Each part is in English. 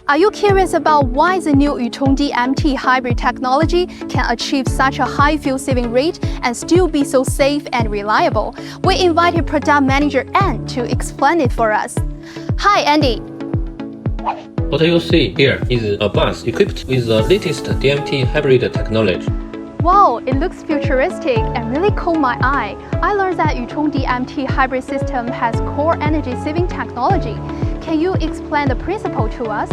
Are you curious about why the new Yutong DMT hybrid technology can achieve such a high fuel saving rate and still be so safe and reliable? We invited product manager Anne to explain it for us. Hi, Andy. What you see here is a bus equipped with the latest DMT hybrid technology. Wow, it looks futuristic and really caught my eye. I learned that Yutong DMT hybrid system has core energy saving technology. Can you explain the principle to us?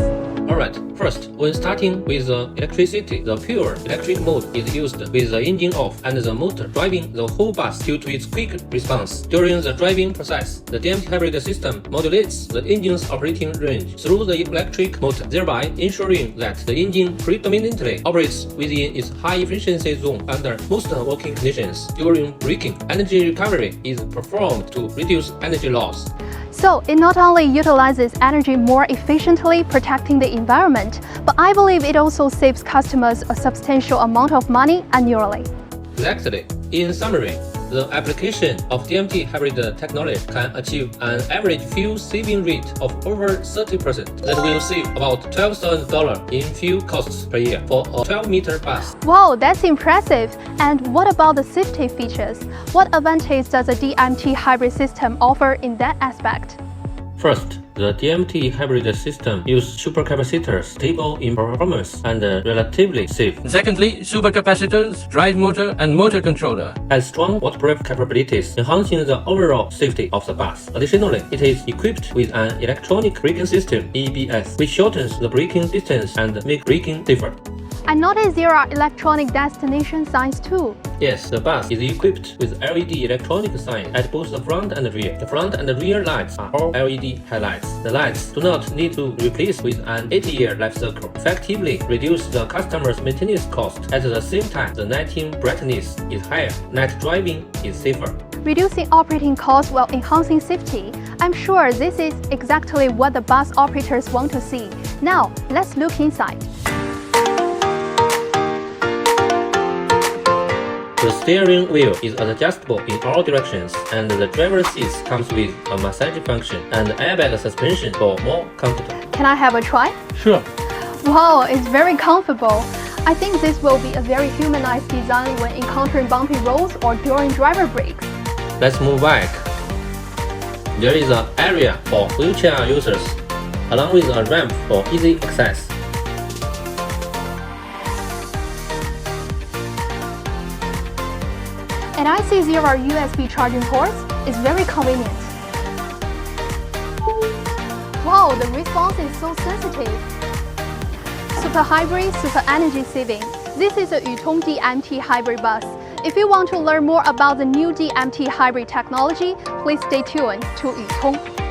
Alright, first, when starting with the electricity, the pure electric mode is used with the engine off and the motor driving the whole bus due to its quick response. During the driving process, the DMT hybrid system modulates the engine's operating range through the electric motor, thereby ensuring that the engine predominantly operates within its high-efficiency zone under most working conditions. During braking, energy recovery is performed to reduce energy loss. So it not only utilizes energy more efficiently, protecting the environment, but I believe it also saves customers a substantial amount of money annually. Exactly. In summary, the application of DMT hybrid technology can achieve an average fuel saving rate of over 30%. That will save about $12,000 in fuel costs per year for a 12-meter bus. Wow, that's impressive. And what about the safety features? What advantage does the DMT hybrid system offer in that aspect? First, the DMT hybrid system uses supercapacitors, stable in performance and relatively safe. Secondly, supercapacitors, drive motor and motor controller Has strong waterproof capabilities, enhancing the overall safety of the bus. Additionally, it is equipped with an electronic braking system (EBS), which shortens the braking distance and makes braking safer. I noticed there are electronic destination signs too. Yes, the bus is equipped with LED electronic signs at both the front and the rear. The front and the rear lights are all LED headlights. The lights do not need to replace with an 8-year life cycle, effectively reduce the customer's maintenance cost. At the same time, the nighttime brightness is higher, night driving is safer. Reducing operating costs while enhancing safety. I'm sure this is exactly what the bus operators want to see. Now, let's look inside. The steering wheel is adjustable in all directions, and the driver's seat comes with a massage function and airbag suspension for more comfort. Can I have a try? Sure. Wow, it's very comfortable. I think this will be a very humanized design when encountering bumpy roads or during driver breaks. Let's move back. There is an area for wheelchair users, along with a ramp for easy access. And I see there are USB charging ports. It's very convenient. Wow, the response is so sensitive. Super hybrid, super energy saving. This is a Yutong DMT hybrid bus. If you want to learn more about the new DMT hybrid technology, please stay tuned to Yutong.